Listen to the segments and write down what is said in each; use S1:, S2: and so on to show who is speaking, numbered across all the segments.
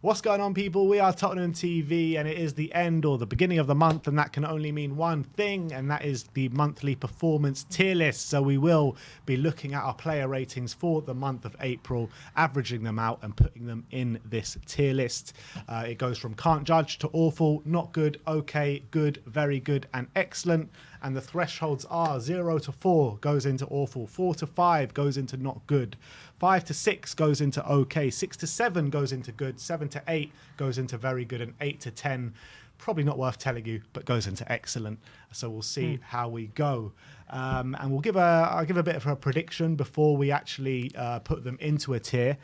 S1: What's going on, people? We are Tottenham TV, and it is the end or the beginning of the month, and that can only mean one thing, and that is the monthly performance tier list. So we will be looking at our player ratings for the month of April, averaging them out and putting them in this tier list. It goes from can't judge to awful, not good, okay, good, very good, and excellent. And the thresholds are 0 to 4 goes into awful, 4 to 5 goes into not good, 5 to 6 goes into okay, 6 to 7 goes into good, 7 to 8 goes into very good, and 8 to 10, probably not worth telling you, but goes into excellent. So we'll see how we go. And I'll give a bit of a prediction before we actually put them into a tier.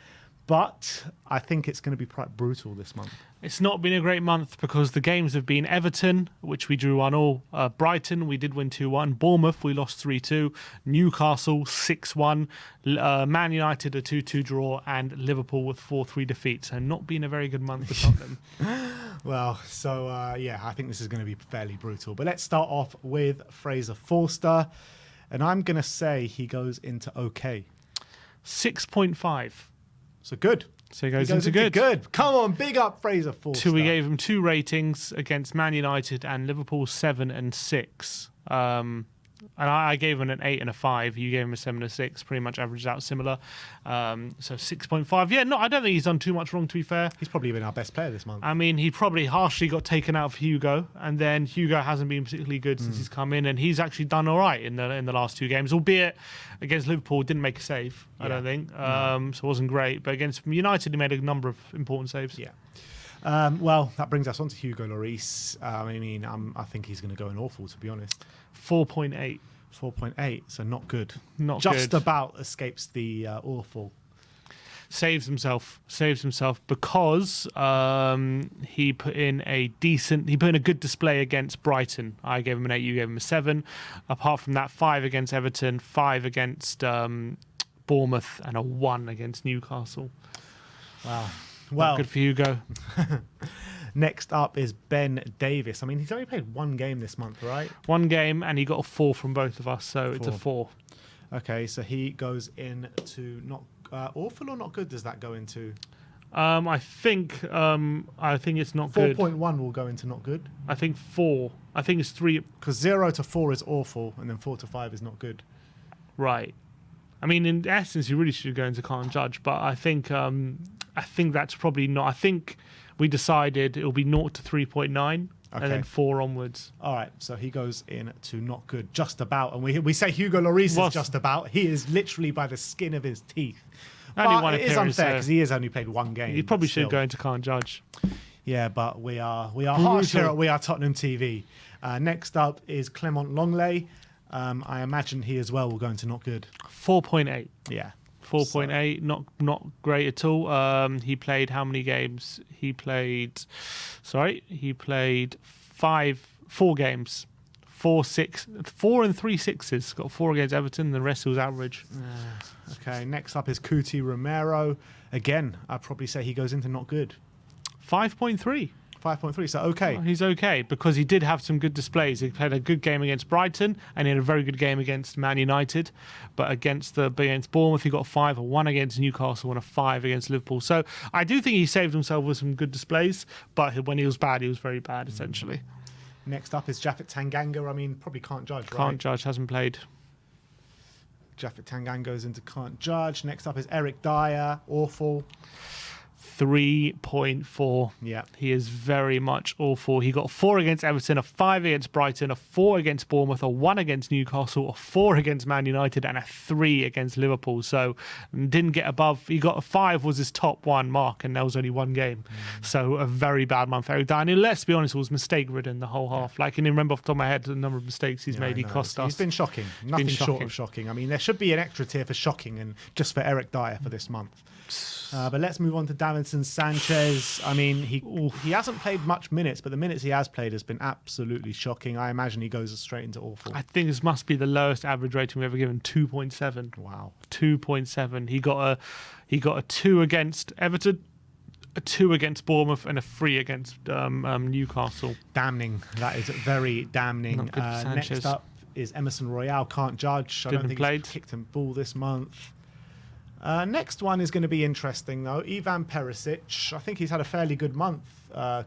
S1: But I think it's going to be quite brutal this month.
S2: It's not been a great month because the games have been Everton, which we drew 1-1. Brighton, we did win 2-1. Bournemouth, we lost 3-2. Newcastle, 6-1. Man United, a 2-2 draw. And Liverpool with 4-3 defeat. So not been a very good month for Tottenham.
S1: Well, so yeah, I think this is going to be fairly brutal. But let's start off with Fraser Forster. And I'm going to say he goes into okay.
S2: 6.5.
S1: So good.
S2: So he goes into good.
S1: Come on, big up Fraser Forster.
S2: We gave him 2 ratings against Man United and Liverpool, 7 and 6. And I gave him an 8 and a 5. You gave him a 7 and a 6. Pretty much averaged out similar. So 6.5. Yeah, no, I don't think he's done too much wrong, to be fair.
S1: He's probably been our best player this month.
S2: I mean, he probably harshly got taken out of Hugo, and then Hugo hasn't been particularly good since he's come in, and he's actually done all right in the last 2 games, albeit against Liverpool didn't make a save. I don't think, so it wasn't great. But against United, he made a number of important saves.
S1: Yeah. Well, that brings us on to Hugo Lloris. I mean, I think he's going to go in awful, to be honest.
S2: 4.8.
S1: 4.8, so not good.
S2: Not
S1: just
S2: good.
S1: about escapes the awful.
S2: Saves himself because he put in a good display against Brighton. I gave him an 8, you gave him a 7. Apart from that, 5 against Everton, 5 against Bournemouth, and a 1 against Newcastle.
S1: Wow.
S2: Well, not good for Hugo.
S1: Next up is Ben Davis. I mean, he's only played 1 game this month, right?
S2: 1 game, and he got a 4 from both of us, so 4. It's a 4.
S1: Okay, so he goes into not awful or not good. Does that go into?
S2: I think it's not good.
S1: 4.1 will go into not good.
S2: I think 4. I think it's 3.
S1: Because 0 to 4 is awful, and then 4 to 5 is not good.
S2: Right. I mean, in essence, you really should go into can't judge, but I think that's probably not. I think we decided it'll be 0 to 3.9. Okay. And then 4 onwards.
S1: All right, so he goes in to not good, just about. And we say Hugo Lloris is just about. He is literally by the skin of his teeth. But it is unfair because he has only played 1 game.
S2: He probably should go into can't judge.
S1: Yeah, but we are harsh here at We Are Tottenham TV. Next up is Clement Longley. I imagine he as well will go into not good.
S2: 4.8.
S1: Yeah.
S2: 4.8, not great at all. He played how many games? He played 4 games. 4 and 3 sixes. Got 4 against Everton, the rest was average.
S1: Okay, next up is Cuti Romero. Again, I'd probably say he goes into not good.
S2: 5.3.
S1: 5.3, so okay.
S2: He's okay because he did have some good displays. He played a good game against Brighton and he had a very good game against Man United. But against Bournemouth, he got a 5, a 1 against Newcastle, and a 5 against Liverpool. So I do think he saved himself with some good displays. But when he was bad, he was very bad, essentially.
S1: Next up is Japhet Tanganga. I mean, probably can't judge, right?
S2: Can't judge, hasn't played.
S1: Japhet Tanganga goes into can't judge. Next up is Eric Dyer. Awful.
S2: 3.4.
S1: Yeah.
S2: He is very much awful. He got a 4 against Everton, a 5 against Brighton, a 4 against Bournemouth, a 1 against Newcastle, a 4 against Man United, and a 3 against Liverpool. So didn't get above. He got a 5 was his top 1 mark, and there was only 1 game. So a very bad month for Eric Dyer. And let's be honest, it was mistake-ridden the whole half. Like, I can remember off the top of my head the number of mistakes he's made. He cost us.
S1: He's been shocking. Nothing short of shocking. I mean, there should be an extra tier for shocking and just for Eric Dyer for this month. But let's move on to Davinson Sanchez. I mean, he hasn't played much minutes, but the minutes he has played has been absolutely shocking. I imagine he goes straight into awful.
S2: I think this must be the lowest average rating we've ever given, 2.7.
S1: Wow.
S2: 2.7. He got a 2 against Everton, a 2 against Bournemouth, and a 3 against Newcastle.
S1: Damning. That is very damning.
S2: Not good for Sanchez.
S1: Next up is Emerson Royale. Can't judge. I don't think he's kicked a ball this month. Next one is going to be interesting, though. Ivan Perisic. I think he's had a fairly good month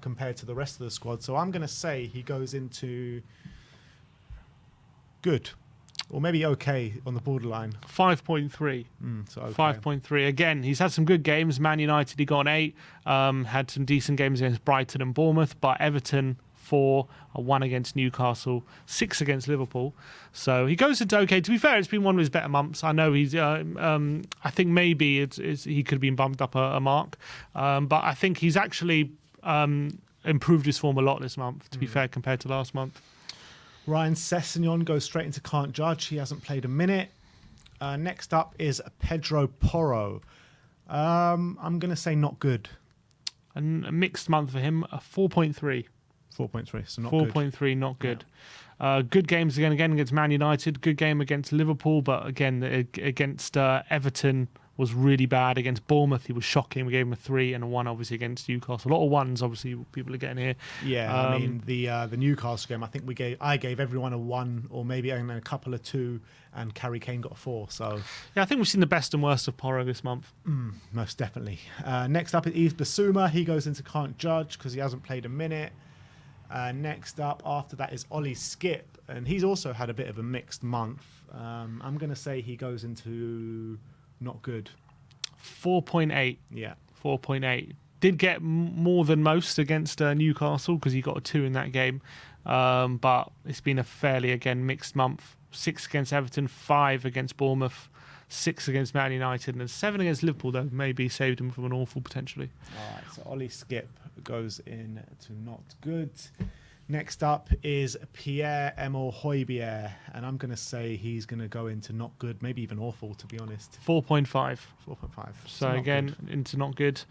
S1: compared to the rest of the squad. So I'm going to say he goes into good. Or maybe okay on the borderline.
S2: 5.3.
S1: So okay.
S2: 5.3. Again, he's had some good games. Man United, he got an 8. Had some decent games against Brighton and Bournemouth. But Everton, 4. A 1 against Newcastle. 6 against Liverpool. So he goes into okay. To be fair, it's been one of his better months. I know he's... I think maybe he could have been bumped up a mark. But I think he's actually improved his form a lot this month, to be fair, compared to last month.
S1: Ryan Sessegnon goes straight into can't judge. He hasn't played a minute. Next up is Pedro Porro. I'm going to say not good.
S2: And a mixed month for him, a 4.3.
S1: 4.3, so not
S2: 4.3, not good. Good games again against Man United. Good game against Liverpool, but again against Everton was really bad. Against Bournemouth, he was shocking. We gave him a 3 and a 1, obviously, against Newcastle. A lot of 1s, obviously, people are getting here.
S1: Yeah, I mean, the Newcastle game, I think I gave everyone a 1 or maybe only a couple of 2, and Harry Kane got a 4. So
S2: yeah, I think we've seen the best and worst of Porro this month.
S1: Most definitely. Next up is Yves Bissouma. He goes into can't judge because he hasn't played a minute. Next up after that is Ollie Skip, and he's also had a bit of a mixed month. I'm going to say he goes into not good.
S2: 4.8.
S1: Yeah.
S2: 4.8. Did get more than most against Newcastle because he got a 2 in that game. But it's been a fairly, again, mixed month. 6 against Everton, 5 against Bournemouth, 6 against Man United, and 7 against Liverpool, though, maybe saved him from an awful potentially.
S1: All right, so Ollie Skip goes in to not good. Next up is Pierre-Emile Højbjerg, and I'm going to say he's going to go into not good, maybe even awful, to be honest.
S2: 4.5.
S1: 4.5.
S2: So again, into not good.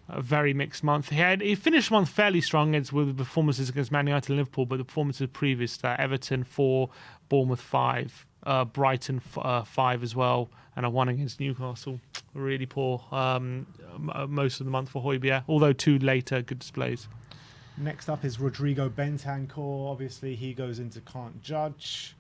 S2: A very mixed month. He finished the month fairly strong with performances against Man United and Liverpool, but the performances previous to that, Everton 4, Bournemouth 5, Brighton 5 as well, and a 1 against Newcastle. Really poor most of the month for Højbjerg, although 2 later good displays.
S1: Next up is Rodrigo Bentancur. Obviously, he goes into can't judge.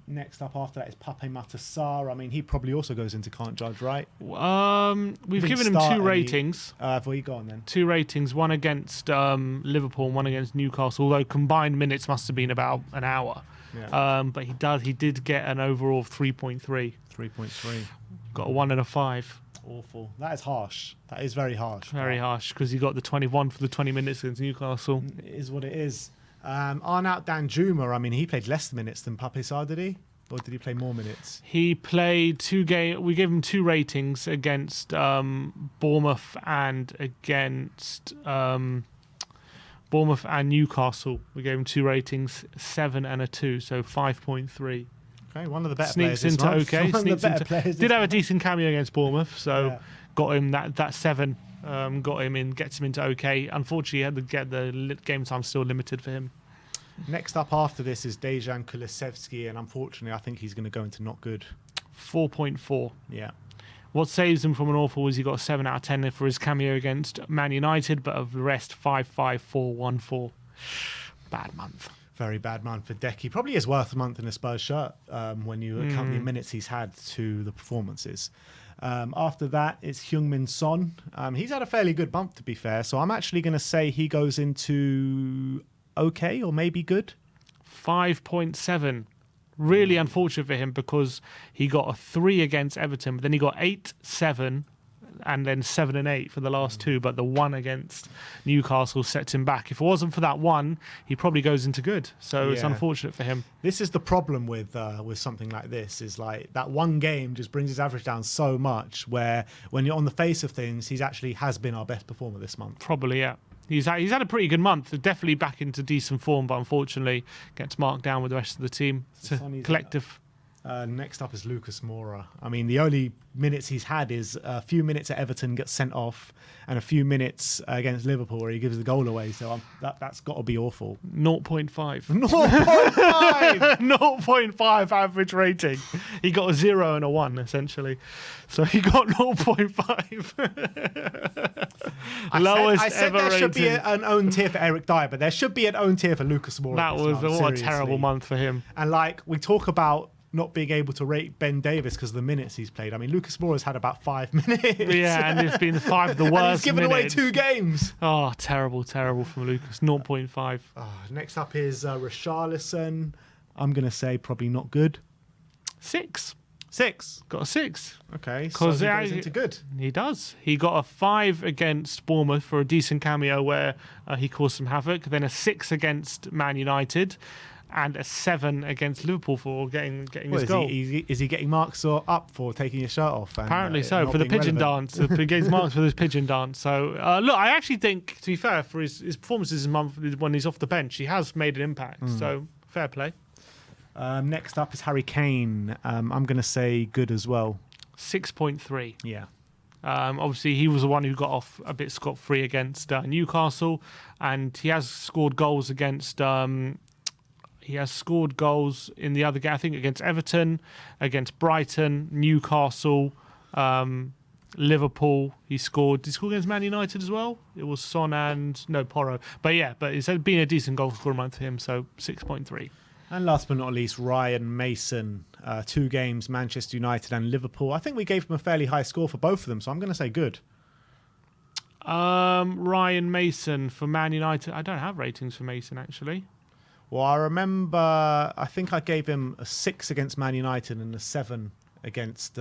S1: Next up after that is Pape Matar. I mean, he probably also goes into can't judge, right?
S2: We've given him 2 ratings.
S1: Before you go on then.
S2: 2 ratings, 1 against Liverpool and 1 against Newcastle, although combined minutes must have been about an hour.
S1: Yeah.
S2: But he did get an overall of 3.3.
S1: 3.3.
S2: Got a 1 and a 5.
S1: Awful. That is harsh. That is very harsh.
S2: Very harsh because he got the 21 for the 20 minutes against Newcastle.
S1: It is what it is. Arnaut Danjuma, I mean, he played less minutes than Pape Sarr, did he? Or did he play more minutes?
S2: He played 2 games. We gave him 2 ratings against Bournemouth and against Bournemouth and Newcastle. We gave him 2 ratings, 7 and a 2, so 5.3.
S1: Okay, one of the better
S2: Sneaks
S1: players.
S2: into okay.
S1: One of the better players.
S2: Did have a decent cameo against Bournemouth, so
S1: Yeah.
S2: got him that 7. Got him in, gets him into okay. Unfortunately, he had to get the game time still limited for him.
S1: Next up after this is Dejan Kulusevski, and unfortunately, I think he's going to go into not good.
S2: 4.4.
S1: Yeah.
S2: What saves him from an awful is he got a 7 out of 10 for his cameo against Man United, but of the rest, 5.5, 4, 1, 4. Bad month.
S1: Very bad month for Decky. Probably is worth a month in a Spurs shirt when you count the minutes he's had to the performances. After that, it's Heung-min Son. He's had a fairly good month, to be fair. So I'm actually going to say he goes into okay or maybe good.
S2: 5.7. Really unfortunate for him because he got a 3 against Everton, but then he got 8, 7, and then 7 and 8 for the last 2. But the 1 against Newcastle sets him back. If it wasn't for that 1, he probably goes into good. So it's unfortunate for him.
S1: This is the problem with something like this, is like that 1 game just brings his average down so much, where when you're on the face of things, he's actually has been our best performer this month.
S2: Probably, yeah. He's had a pretty good month. Definitely back into decent form, but unfortunately gets marked down with the rest of the team. It's a collective.
S1: Next up is Lucas Moura. I mean, the only minutes he's had is a few minutes at Everton, gets sent off, and a few minutes against Liverpool where he gives the goal away. So that's got to be awful.
S2: 0.5.
S1: 0.5!
S2: 0.5 average rating. He got a 0 and a 1, essentially. So he got 0.5. Lowest
S1: I said
S2: ever
S1: there
S2: rating.
S1: should be an own tier for Eric Dyer, but there should be an own tier for Lucas Moura.
S2: That was what a terrible month for him.
S1: And like we talk about not being able to rate Ben Davies because of the minutes he's played. I mean, Lucas Moura's had about 5 minutes.
S2: Yeah, and it's been 5 of the worst
S1: and he's given
S2: minutes.
S1: away 2 games.
S2: Oh, terrible from Lucas. 0.5.
S1: Next up is Richarlison. I'm going to say probably not good.
S2: 6.
S1: 6.
S2: Got a 6.
S1: Okay, so he goes into good.
S2: He does. He got a 5 against Bournemouth for a decent cameo where he caused some havoc. Then a 6 against Man United. And a 7 against Liverpool for getting his goal.
S1: Is he getting marks up for taking his shirt off? And,
S2: apparently so, for the pigeon dance. He gets marks for this pigeon dance. So, look, I actually think, to be fair, for his performances this month when he's off the bench, he has made an impact. So, fair play.
S1: Next up is Harry Kane. I'm going to say good as well.
S2: 6.3.
S1: Yeah.
S2: Obviously, he was the one who got off a bit scot-free against Newcastle, and he has scored goals against... He has scored goals in the other game, I think, against Everton, against Brighton, Newcastle, Liverpool. Did he score against Man United as well? It was Son and Porro. But it's been a decent goal scorer month for him, so 6.3.
S1: And last but not least, Ryan Mason. 2 games, Manchester United and Liverpool. I think we gave him a fairly high score for both of them, so I'm going to say good.
S2: Ryan Mason for Man United. I don't have ratings for Mason, actually.
S1: Well, I remember, I think I gave him a 6 against Man United and a 7 against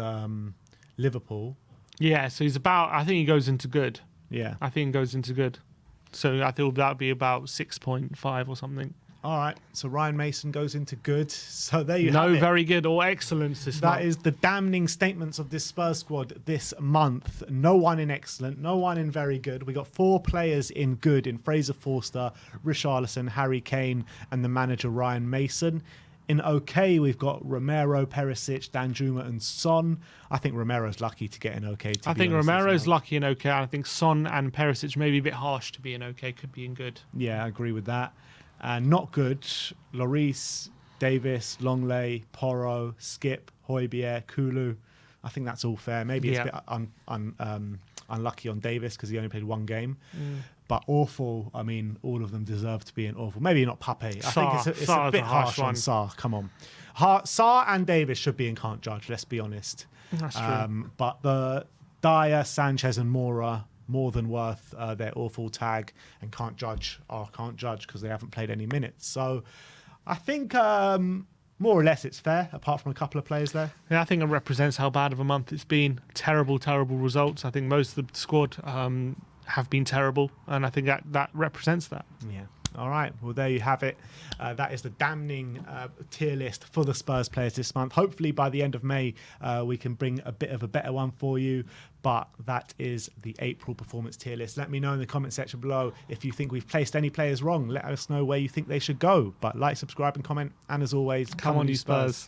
S1: Liverpool.
S2: Yeah, so I think he goes into good.
S1: Yeah.
S2: I think he goes into good. So I think that would be about 6.5 or something.
S1: All right, so Ryan Mason goes into good. So there you have it.
S2: No very good or excellence this month.
S1: That is the damning statements of this Spurs squad this month. No one in excellent, no one in very good. We got 4 players in good in Fraser Forster, Richarlison, Harry Kane, and the manager Ryan Mason. In okay, we've got Romero, Perisic, Danjuma, and Son. I think Romero's lucky to get an okay.
S2: I think Romero's lucky in okay. I think Son and Perisic may be a bit harsh to be in okay, could be in good.
S1: Yeah, I agree with that. Not good, Lloris, Davis, Longley, Porro, Skip, Højbjerg, Kulu. I think that's all fair. Maybe it's a bit unlucky on Davis because he only played 1 game. But awful, I mean, all of them deserve to be in awful. Maybe not Pape. I think it's a bit harsh on Sarr. Come on. Sarr and Davis should be in can't judge, let's be honest.
S2: That's true.
S1: But the Dyer, Sanchez and Moura, more than worth their awful tag and can't judge because they haven't played any minutes. So I think more or less it's fair, apart from a couple of players there.
S2: Yeah, I think it represents how bad of a month it's been. Terrible results. I think most of the squad have been terrible, and I think that represents that.
S1: Yeah. All right. Well, there you have it. That is the damning tier list for the Spurs players this month. Hopefully, by the end of May, we can bring a bit of a better one for you. But that is the April performance tier list. Let me know in the comment section below if you think we've placed any players wrong. Let us know where you think they should go. But like, subscribe, and comment. And as always,
S2: Come on, you Spurs.